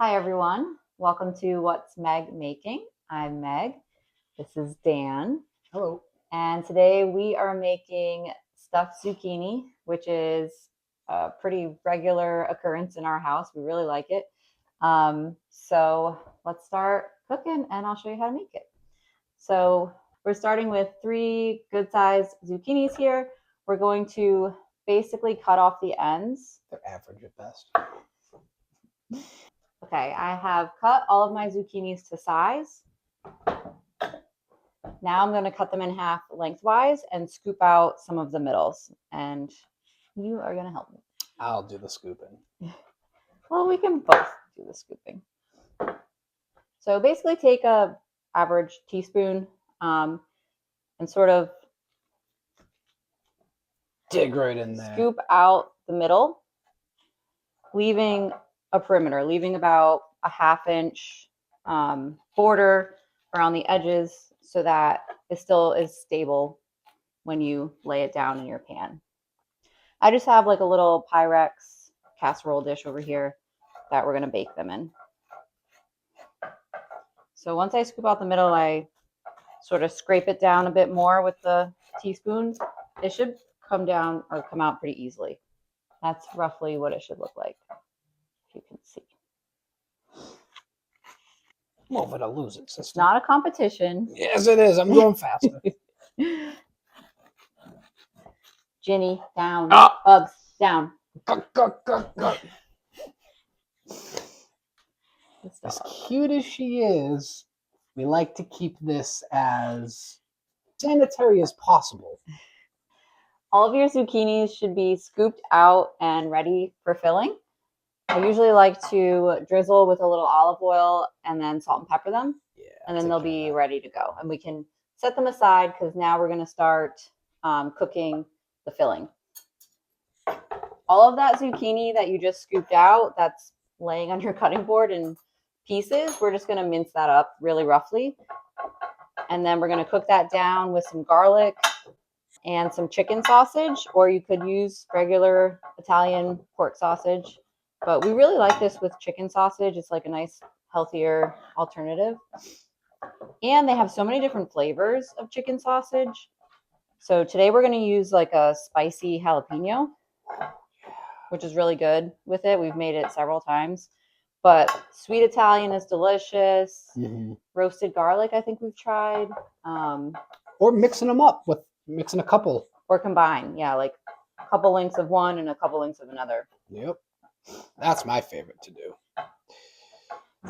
Hi everyone, welcome to What's Meg Making. I'm Meg, this is Dan. Hello. And today we are making stuffed zucchini, which is a pretty regular occurrence in our house. We really like it. So let's start cooking and I'll show you how to make it. So we're starting with 3 good sized zucchinis here. We're going to basically cut off the ends. They're average at best. Okay, I have cut all of my zucchinis to size. Now I'm going to cut them in half lengthwise and scoop out some of the middles. And you are going to help me. I'll do the scooping. Well, we can both do the scooping. So basically take a average teaspoon and sort of dig right in there. Scoop out the middle, leaving a perimeter, leaving about a 1/2 inch border around the edges so that it still is stable when you lay it down in your pan. I just have like a little Pyrex casserole dish over here that we're going to bake them in. So once I scoop out the middle, I sort of scrape it down a bit more with the teaspoon. It should come down or come out pretty easily. That's roughly what it should look like, if you can see. Move it or lose it, sister. It's not a competition. Yes, it is. I'm going faster. Ginny, down. Ah! Bubs, down. As cute as she is, we like to keep this as sanitary as possible. All of your zucchinis should be scooped out and ready for filling. I usually like to drizzle with a little olive oil and then salt and pepper them. Yeah, and then they'll be ready to go. And we can set them aside because now we're going to start cooking the filling. All of that zucchini that you just scooped out, that's laying on your cutting board in pieces, we're just going to mince that up really roughly. And then we're going to cook that down with some garlic and some chicken sausage, or you could use regular Italian pork sausage. But we really like this with chicken sausage. It's like a nice, healthier alternative. And they have so many different flavors of chicken sausage. So today we're going to use like a spicy jalapeno, which is really good with it. We've made it several times. But sweet Italian is delicious. Mm-hmm. Roasted garlic, I think we've tried. Or mixing them up with mixing a couple. Or combine. Yeah, like a couple links of one and a couple links of another. Yep. That's my favorite to do.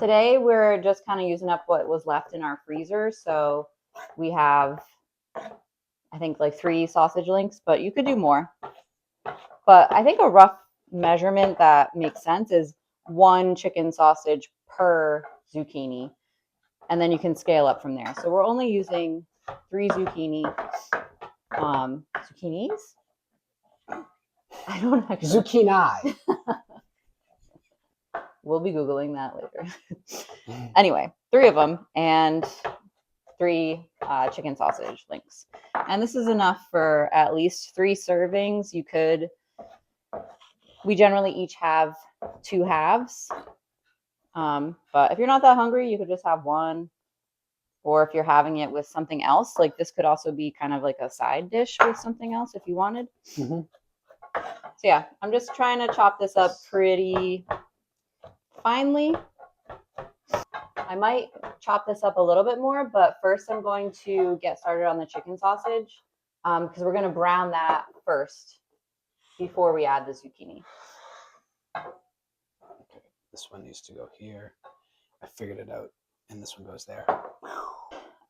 Today we're just kind of using up what was left in our freezer. So we have, I think, like 3 sausage links, but you could do more. But I think a rough measurement that makes sense is 1 chicken sausage per zucchini. And then you can scale up from there. So we're only using 3 zucchinis. I don't actually. Zucchini. We'll be Googling that later. Anyway, 3 of them and 3 chicken sausage links. And this is enough for at least 3 servings. We generally each have 2 halves. But if you're not that hungry, you could just have 1. Or if you're having it with something else, like this could also be kind of like a side dish with something else if you wanted. Mm-hmm. So yeah, I'm just trying to chop this up pretty finely. I might chop this up a little bit more, but first I'm going to get started on the chicken sausage because we're going to brown that first before we add the zucchini. Okay, this one needs to go here. I figured it out, and this one goes there.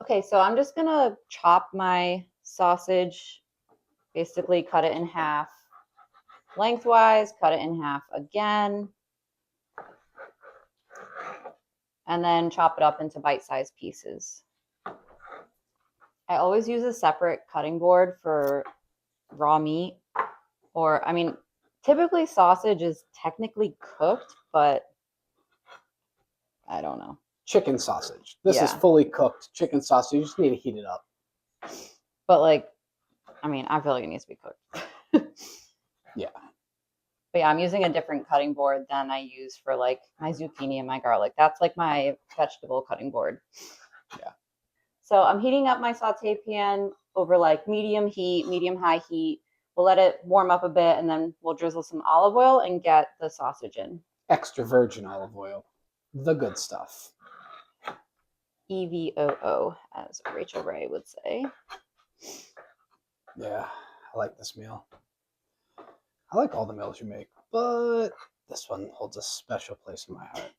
Okay, so I'm just going to chop my sausage, basically cut it in half lengthwise, cut it in half again, and then chop it up into bite-sized pieces. I always use a separate cutting board for raw meat, or, I mean, typically sausage is technically cooked, but I don't know. Chicken sausage. This is fully cooked chicken sausage. You just need to heat it up. But like, I mean, I feel like it needs to be cooked. Yeah. But yeah, I'm using a different cutting board than I use for like my zucchini and my garlic. That's like my vegetable cutting board. Yeah. So I'm heating up my saute pan over like medium heat, medium high heat. We'll let it warm up a bit and then we'll drizzle some olive oil and get the sausage in. Extra virgin olive oil. The good stuff. EVOO, as Rachel Ray would say. Yeah, I like this meal. I like all the meals you make, but this one holds a special place in my heart.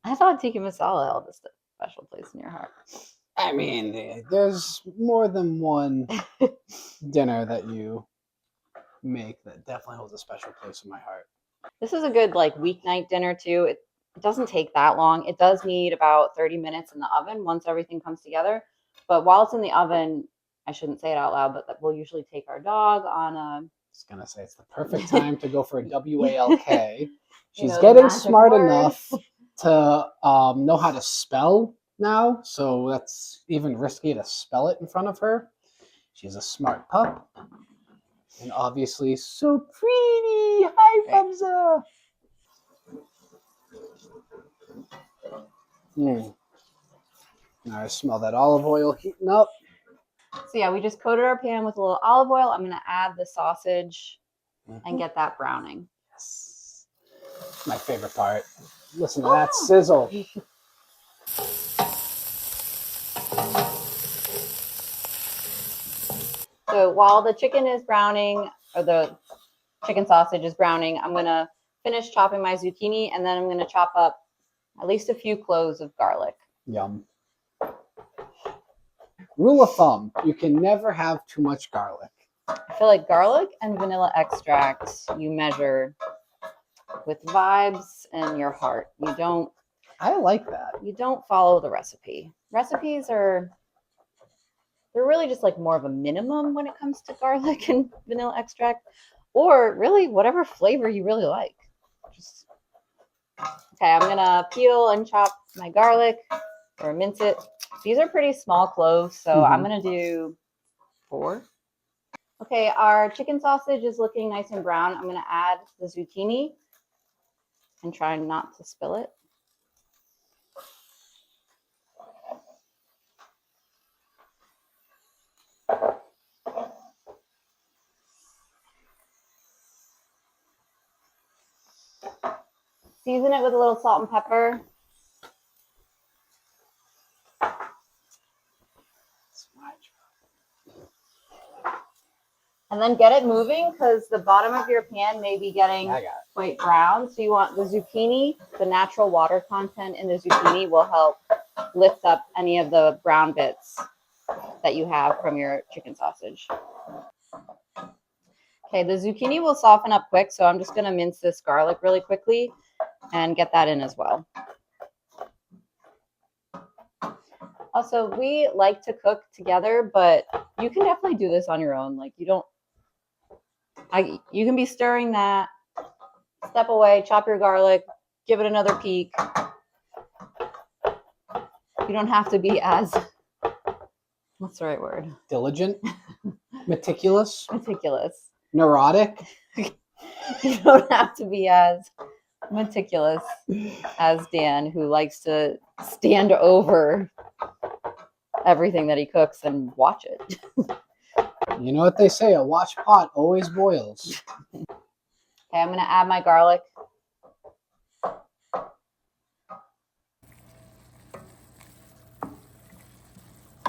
I thought tikka masala held a special place in your heart. I mean, there's more than one dinner that you make that definitely holds a special place in my heart. This is a good like weeknight dinner too. It doesn't take that long. It does need about 30 minutes in the oven once everything comes together. But while it's in the oven, I shouldn't say it out loud, but we'll usually take our dog on a... I was going to say it's the perfect time to go for a WALK. She's the getting magic smart word. enough to know how to spell now, so that's even risky to spell it in front of her. She's a smart pup. And obviously so pretty. Hi, Bubza. Now I smell that olive oil heating up. So yeah, we just coated our pan with a little olive oil. I'm going to add the sausage and get that browning. Yes. My favorite part. Listen to that sizzle. So while the chicken is browning, or the chicken sausage is browning, I'm going to finish chopping my zucchini, and then I'm going to chop up at least a few cloves of garlic. Yum. Rule of thumb, you can never have too much garlic. I feel like garlic and vanilla extract you measure with vibes and your heart. I like that. You don't follow the recipe. Recipes they're really just like more of a minimum when it comes to garlic and vanilla extract, or really whatever flavor you really like. Okay, I'm gonna peel and chop my garlic or mince it. These are pretty small cloves, so I'm gonna do 4. Okay, our chicken sausage is looking nice and brown. I'm gonna add the zucchini and try not to spill it. Season it with a little salt and pepper. And then get it moving because the bottom of your pan may be getting quite brown. So you want the zucchini, the natural water content in the zucchini will help lift up any of the brown bits that you have from your chicken sausage. Okay, the zucchini will soften up quick, so I'm just going to mince this garlic really quickly and get that in as well. Also, we like to cook together, but you can definitely do this on your own. Like you can be stirring that, step away, chop your garlic, give it another peek. You don't have to be as, what's the right word? Diligent, meticulous, neurotic. You don't have to be as meticulous as Dan, who likes to stand over everything that he cooks and watch it. You know what they say, a watch pot always boils. Okay, I'm going to add my garlic.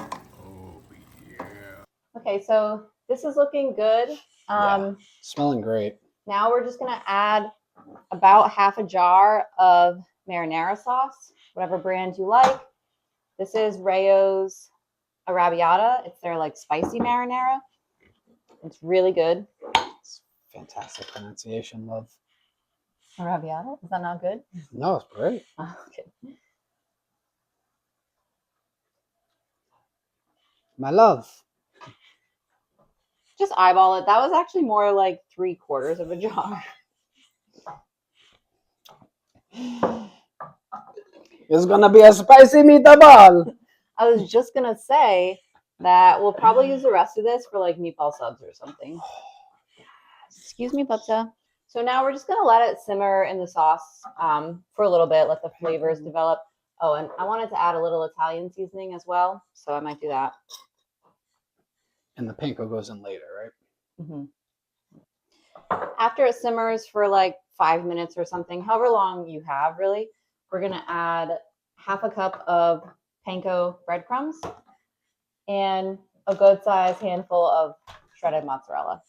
Oh, yeah. Okay, so this is looking good. Smelling great. Now we're just going to add about half a jar of marinara sauce, whatever brand you like. This is Rayo's Arrabbiata. It's their like spicy marinara. It's really good. It's fantastic pronunciation, love. Arrabbiata? Is that not good? No, it's great. Oh, okay. My love. Just eyeball it. That was actually more like 3/4 of a jar. It's gonna be a spicy meatball. I was just gonna say that we'll probably use the rest of this for like meatball subs or something. Excuse me, Bubsa. So now we're just gonna let it simmer in the sauce for a little bit, let the flavors develop. Oh, and I wanted to add a little Italian seasoning as well, so I might do that. And the panko goes in later, right? Mm-hmm. After it simmers for like 5 minutes or something, however long you have, really, we're gonna add half a cup of panko breadcrumbs and a good sized handful of shredded mozzarella.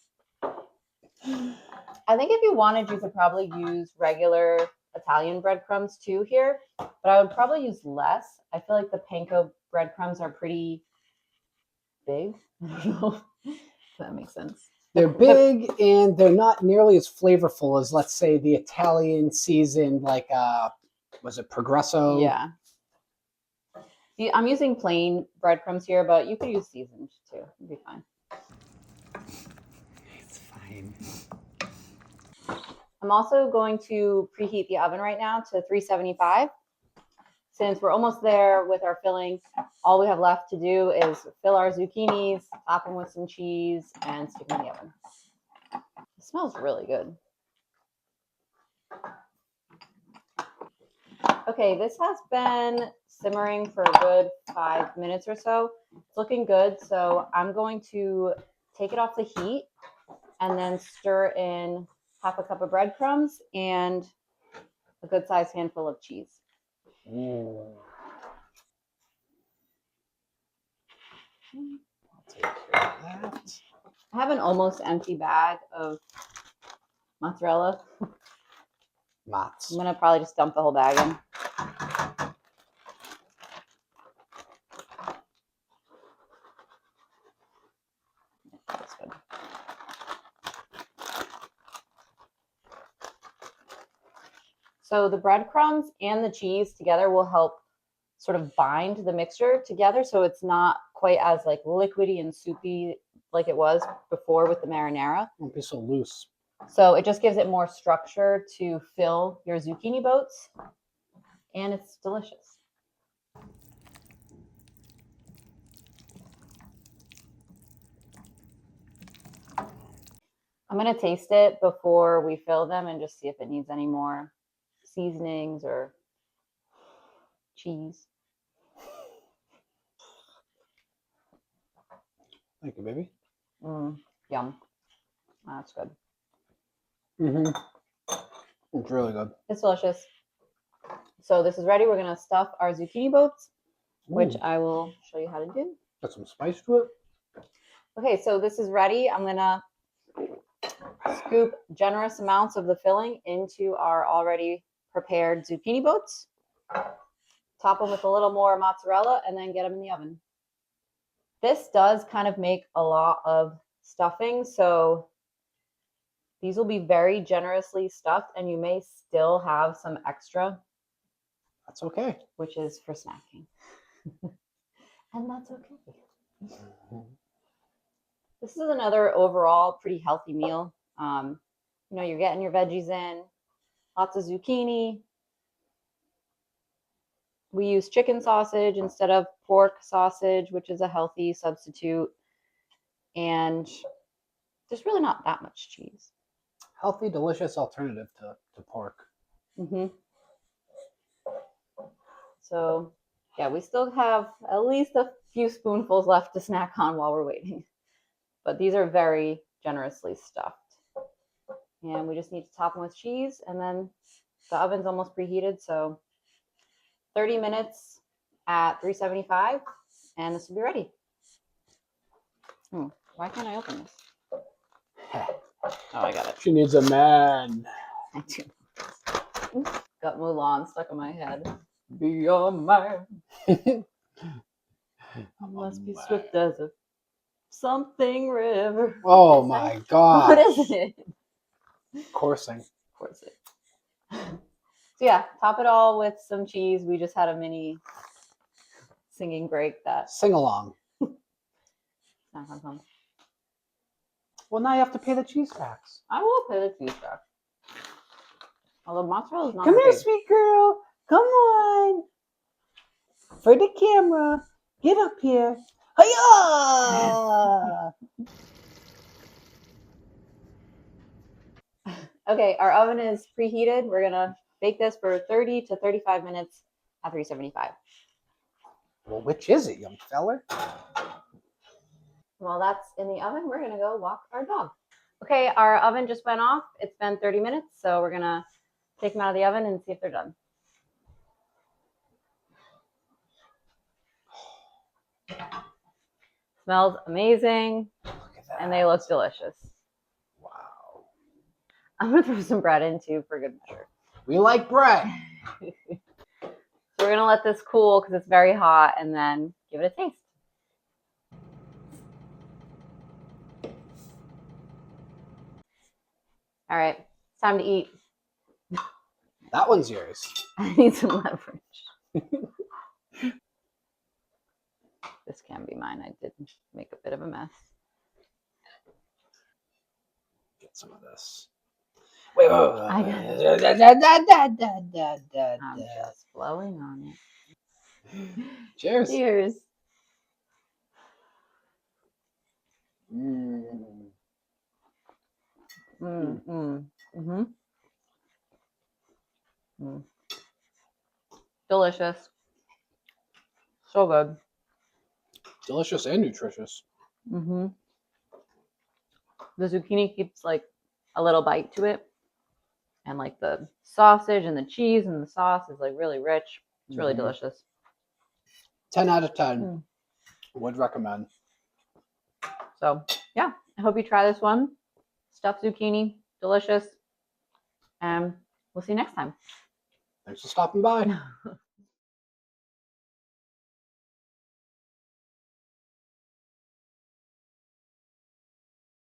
I think if you wanted, you could probably use regular Italian breadcrumbs too here, but I would probably use less. I feel like the panko breadcrumbs are pretty big. I don't know if that makes sense. They're big and they're not nearly as flavorful as, let's say, the Italian seasoned, like, was it Progresso? Yeah. I'm using plain breadcrumbs here, but you could use seasoned too. It'd be fine. It's fine. I'm also going to preheat the oven right now to 375. Since we're almost there with our filling, all we have left to do is fill our zucchinis, top them with some cheese, and stick them in the oven. It smells really good. Okay, this has been simmering for a good 5 minutes or so. It's looking good, so I'm going to take it off the heat and then stir in half a cup of breadcrumbs and a good sized handful of cheese. I'll take care of that. I have an almost empty bag of mozzarella. Mozz. I'm gonna probably just dump the whole bag in. That's good. So the breadcrumbs and the cheese together will help sort of bind the mixture together, so it's not quite as like liquidy and soupy like it was before with the marinara. Won't be so loose. So it just gives it more structure to fill your zucchini boats, and it's delicious. I'm gonna taste it before we fill them and just see if it needs any more seasonings or cheese. Thank you, baby. Yum. That's good. It's really good. It's delicious. So this is ready. We're gonna stuff our zucchini boats, which I will show you how to do. Got some spice to it. Okay, so this is ready. I'm gonna scoop generous amounts of the filling into our already prepared zucchini boats, top them with a little more mozzarella, and then get them in the oven. This does kind of make a lot of stuffing, so these will be very generously stuffed, and you may still have some extra. That's okay. Which is for snacking. And that's okay. This is another overall pretty healthy meal. You're getting your veggies in, lots of zucchini. We use chicken sausage instead of pork sausage, which is a healthy substitute. And there's really not that much cheese. Healthy, delicious alternative to pork. So, yeah, we still have at least a few spoonfuls left to snack on while we're waiting. But these are very generously stuffed. And we just need to top them with cheese, and then the oven's almost preheated, so 30 minutes at 375, and this will be ready. Why can't I open this? Oh, I got it. She needs a man. I do. Got Mulan stuck in my head. Be a man. Must be swift as a something river. Oh my god. What is it? Coursing. Coursing. So yeah, top it all with some cheese. We just had a mini singing break that. Sing along. Well, now you have to pay the cheese tax. I will pay the cheese tax. Although mozzarella is not. Come here, sweet girl. Come on. For the camera. Get up here. Hiya! Okay, our oven is preheated. We're gonna bake this for 30 to 35 minutes at 375. Well, which is it, young feller? While that's in the oven, we're gonna go walk our dog. Okay, our oven just went off. It's been 30 minutes, so we're gonna take them out of the oven and see if they're done. Smells amazing, Look at that. and they look delicious. Wow. I'm gonna throw some bread in too for good measure. We like bread. So we're gonna let this cool because it's very hot, and then give it a taste. All right, it's time to eat. That one's yours. I need some leverage. This can be mine. I did make a bit of a mess. Get some of this. Wait. I got it. I'm just blowing on it. Cheers. Cheers. Mm. Delicious. So good. Delicious and nutritious. The zucchini keeps like a little bite to it, and like the sausage and the cheese and the sauce is like really rich. It's really delicious. 10 out of 10. Would recommend. So yeah, I hope you try this one. Stuffed zucchini, delicious. And we'll see you next time. Thanks for stopping by.